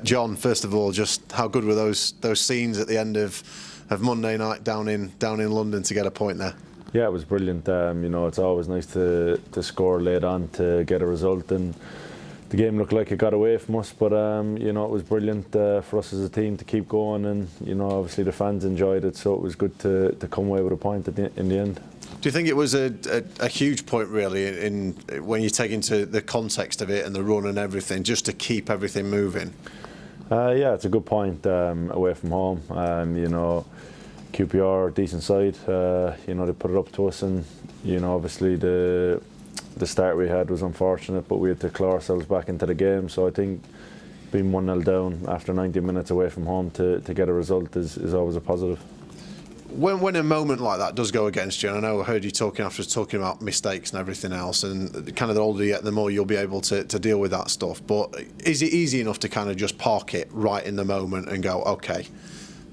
John, first of all, just how good were those scenes at the end of Monday night down in London to get a point there? Yeah, it was brilliant. It's always nice to score late on to get a result, and the game looked like it got away from us, but it was brilliant for us as a team to keep going, and obviously the fans enjoyed it, so it was good to come away with a point in the end. Do you think it was a huge point, really, in when you take into the context of it and the run and everything, just to keep everything moving? Yeah, it's a good point away from home. QPR, decent side. They put it up to us, and obviously the start we had was unfortunate, but we had to claw ourselves back into the game. So I think being 1-0 down after 90 minutes away from home to get a result is always a positive. When a moment like that does go against you, and I know I heard you talking about mistakes and everything else, and kind of the older you get, the more you'll be able to deal with that stuff. But is it easy enough to kind of just park it right in the moment and go, okay,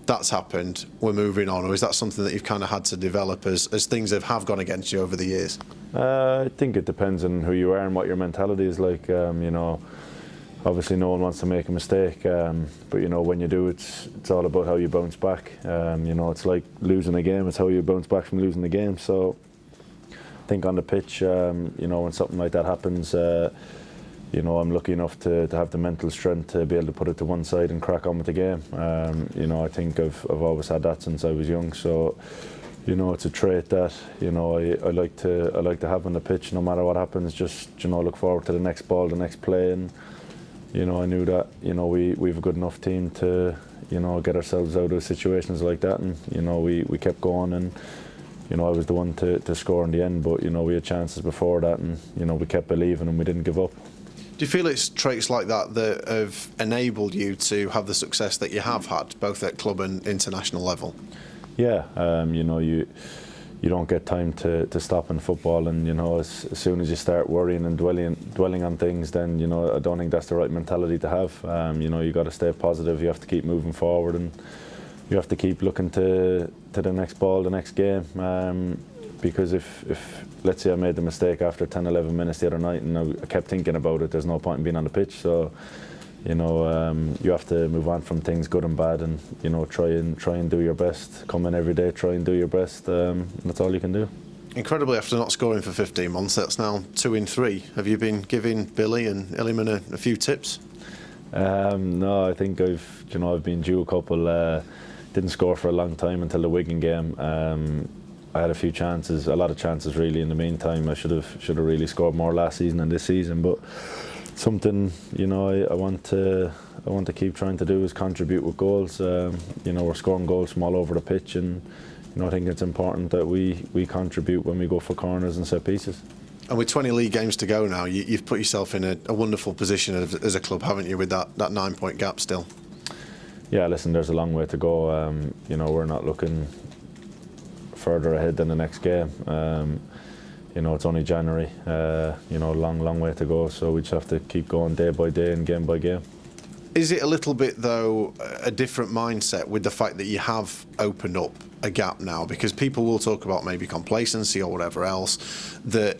that's happened, we're moving on? Or is that something that you've kind of had to develop as things have gone against you over the years? I think it depends on who you are and what your mentality is like. Obviously no one wants to make a mistake, but when you do, it's all about how you bounce back. It's like losing a game, it's how you bounce back from losing the game. So I think on the pitch, when something like that happens, I'm lucky enough to have the mental strength to be able to put it to one side and crack on with the game. I think I've always had that since I was young, so it's a trait that I like to have on the pitch. No matter what happens, just look forward to the next ball, the next play, and I knew that we've a good enough team to get ourselves out of situations like that, and we kept going, and I was the one to score in the end, but we had chances before that, and we kept believing and we didn't give up. Do you feel it's traits like that that have enabled you to have the success that you have had, both at club and international level? Yeah, you don't get time to stop in football, and as soon as you start worrying and dwelling on things, then I don't think that's the right mentality to have. You got to stay positive. You have to keep moving forward, and you have to keep looking to the next ball, the next game. Because if let's say I made the mistake after 10-11 minutes the other night, and I kept thinking about it, there's no point in being on the pitch. So you have to move on from things, good and bad, and try and do your best. Come in every day, try and do your best. That's all you can do. Incredibly, after not scoring for 15 months, that's now 2 in 3. Have you been giving Billy and Illiman a few tips? No, I think I've been due a couple. Didn't score for a long time until the Wigan game. I had a lot of chances really. In the meantime, I should have really scored more last season than this season, but something I want to keep trying to do is contribute with goals. We're scoring goals from all over the pitch, and I think it's important that we contribute when we go for corners and set pieces. And with 20 league games to go now, you've put yourself in a wonderful position as a club, haven't you, with that 9-point gap still? Yeah, listen, there's a long way to go. We're not looking further ahead than the next game. It's only January, long way to go, so we just have to keep going day by day and game by game. Is it a little bit, though, a different mindset with the fact that you have opened up a gap now? Because people will talk about maybe complacency or whatever else, that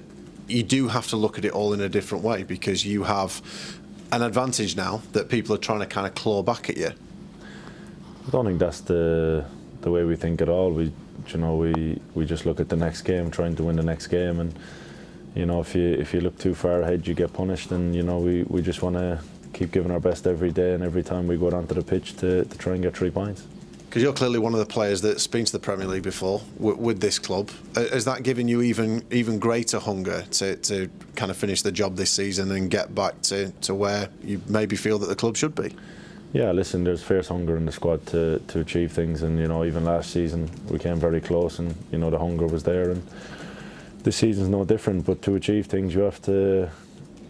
you do have to look at it all in a different way, because you have an advantage now that people are trying to kind of claw back at you. I don't think that's the way we think at all. We just look at the next game, trying to win the next game, and if you look too far ahead, you get punished. And we just want to keep giving our best every day and every time we go onto the pitch to try and get 3 points. Because you're clearly one of the players that's been to the Premier League before with this club. Has that given you even greater hunger to kind of finish the job this season and get back to where you maybe feel that the club should be? Yeah, listen, there's fierce hunger in the squad to achieve things, and even last season we came very close, and the hunger was there, and this season's no different. But to achieve things, you have to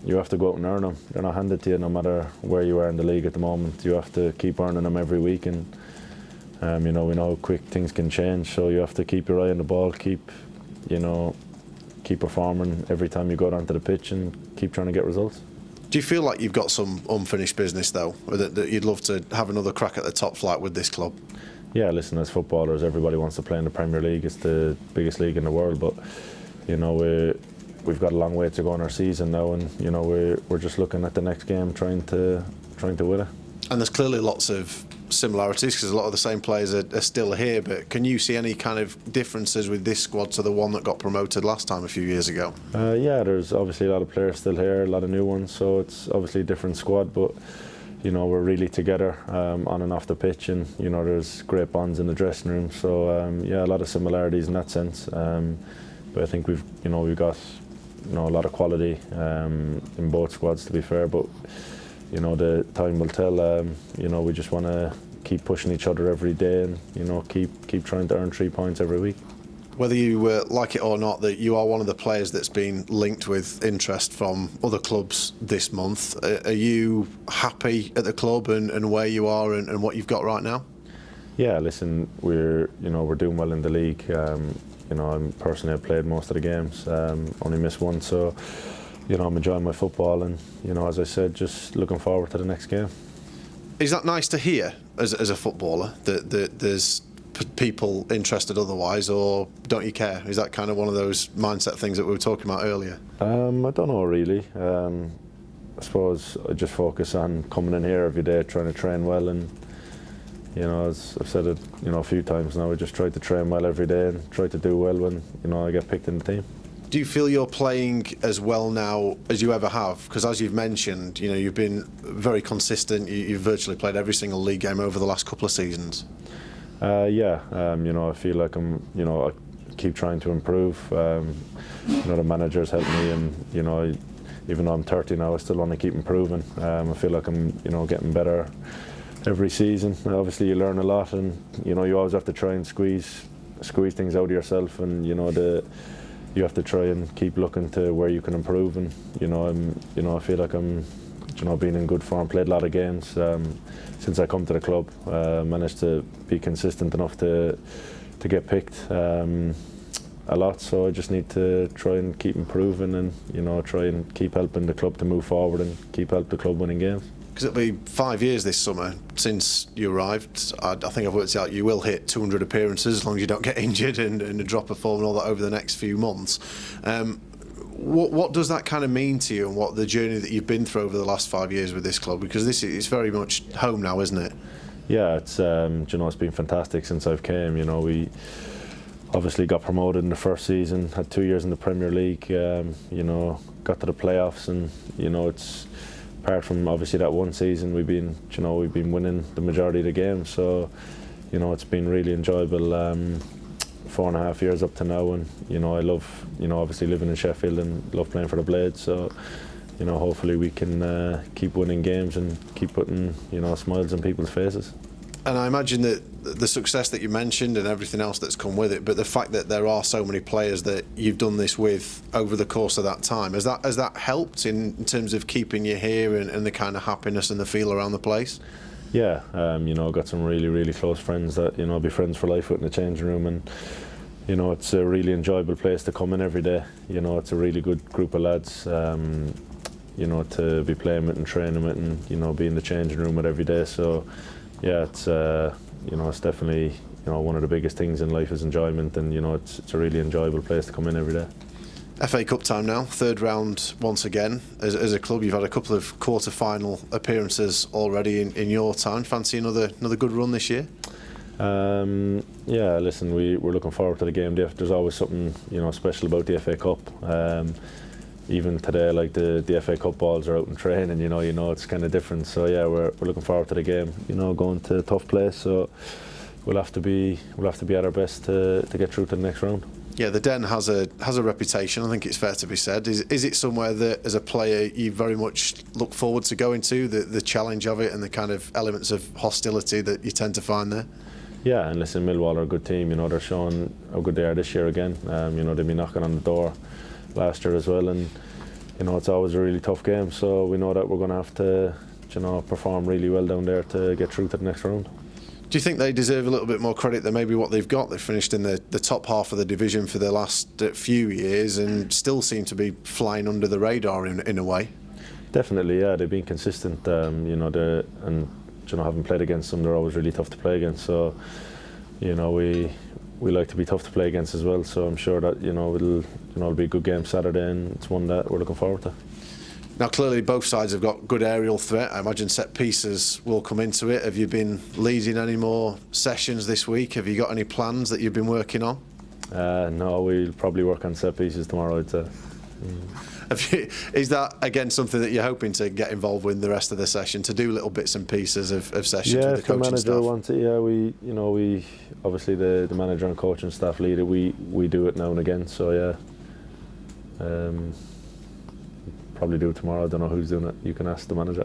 go out and earn them. They're not handed to you, no matter where you are in the league at the moment. You have to keep earning them every week, and we know how quick things can change, so you have to keep your eye on the ball, keep performing every time you go onto the pitch, and keep trying to get results. Do you feel like you've got some unfinished business, though, or that you'd love to have another crack at the top flight with this club? Yeah, listen, as footballers, everybody wants to play in the Premier League. It's the biggest league in the world, but we've got a long way to go in our season now, and we're just looking at the next game, trying to win it. And there's clearly lots of similarities because a lot of the same players are still here, but can you see any kind of differences with this squad to the one that got promoted last time a few years ago? Yeah, there's obviously a lot of players still here, a lot of new ones, so it's obviously a different squad, but you know, we're really together on and off the pitch, and you know, there's great bonds in the dressing room, so yeah, a lot of similarities in that sense, but I think we've got a lot of quality in both squads, to be fair, but you know, the time will tell. You know, we just want to keep pushing each other every day, and you know, keep trying to earn 3 points every week. Whether you like it or not, that you are one of the players that's been linked with interest from other clubs this month. Are you happy at the club and where you are and what you've got right now? Yeah, listen, we're doing well in the league. You know, I'm personally, I've played most of the games, only missed one, so you know, I'm enjoying my football, and you know, as I said, just looking forward to the next game. Is that nice to hear as a footballer that there's people interested otherwise, or don't you care? Is that kind of one of those mindset things that we were talking about earlier? I don't know really. I suppose I just focus on coming in here every day, trying to train well, and you know, as I've said it, you know, a few times now, I just try to train well every day and try to do well when, you know, I get picked in the team. Do you feel you're playing as well now as you ever have? Because as you've mentioned, you know, you've been very consistent. You've virtually played every single league game over the last couple of seasons. Yeah, you know, I feel like you know, I keep trying to improve. You know, the managers help me, and you know, even though I'm 30 now, I still want to keep improving. I feel like I'm, you know, getting better every season. Obviously, you learn a lot, and you know, you always have to try and squeeze things out of yourself, and you know, you have to try and keep looking to where you can improve. And you know, I feel like I'm, you know, being in good form. Played a lot of games since I come to the club. Managed to be consistent enough to get picked a lot. So I just need to try and keep improving, and you know, try and keep helping the club to move forward and keep help the club winning games. Because it'll be 5 years this summer since you arrived. I think I've worked out you will hit 200 appearances as long as you don't get injured and a drop of form and all that over the next few months. What does that kind of mean to you, and what the journey that you've been through over the last 5 years with this club? Because this is very much home now, isn't it? Yeah, it's you know, it's been fantastic since I've came. You know, we obviously got promoted in the first season, had 2 years in the Premier League. You know, got to the playoffs, and you know, it's apart from obviously that one season, we've been winning the majority of the games. So you know, it's been really enjoyable. 4.5 years up to now, and you know, I love, you know, obviously living in Sheffield and love playing for the Blades. So you know, hopefully we can keep winning games and keep putting, you know, smiles on people's faces. And I imagine that the success that you mentioned and everything else that's come with it, but the fact that there are so many players that you've done this with over the course of that time, has that helped in terms of keeping you here and the kind of happiness and the feel around the place? Yeah, you know, got some really close friends that, you know, be friends for life with in the changing room, and you know, it's a really enjoyable place to come in every day. You know, it's a really good group of lads, you know, to be playing with and training with, and you know, be in the changing room with every day. So yeah, it's you know, it's definitely, you know, one of the biggest things in life is enjoyment, and you know, it's a really enjoyable place to come in every day. FA Cup time now, third round once again. As a club, you've had a couple of quarter-final appearances already in your time. Fancy another good run this year? Yeah, listen, we're looking forward to the game. There's always something, you know, special about the FA Cup. Even today, like the FA Cup balls are out in training, you know it's kind of different. So yeah, we're looking forward to the game. You know, going to a tough place, so we'll have to be at our best to get through to the next round. Yeah, the Den has a reputation. I think it's fair to be said. Is it somewhere that, as a player, you very much look forward to going to, the challenge of it and the kind of elements of hostility that you tend to find there? Yeah, and listen, Millwall are a good team. You know, they're showing how good they are this year again. You know, they've been knocking on the door last year as well, and you know, it's always a really tough game. So we know that we're going to have to, you know, perform really well down there to get through to the next round. Do you think they deserve a little bit more credit than maybe what they've got? They've finished in the top half of the division for the last few years and still seem to be flying under the radar in a way. Definitely, yeah. They've been consistent. You know, you know, having played against them, they're always really tough to play against. So, you know, we like to be tough to play against as well. So I'm sure that, you know, it'll be a good game Saturday, and it's one that we're looking forward to. Now, clearly, both sides have got good aerial threat. I imagine set pieces will come into it. Have you been leading any more sessions this week? Have you got any plans that you've been working on? No, we'll probably work on set pieces tomorrow, I'd say. Is that again something that you're hoping to get involved with in the rest of the session, to do little bits and pieces of sessions with the coaching manager staff? wants it. Yeah, we obviously the manager and coaching staff lead it. We do it now and again. So yeah, probably do it tomorrow. I don't know who's doing it. You can ask the manager.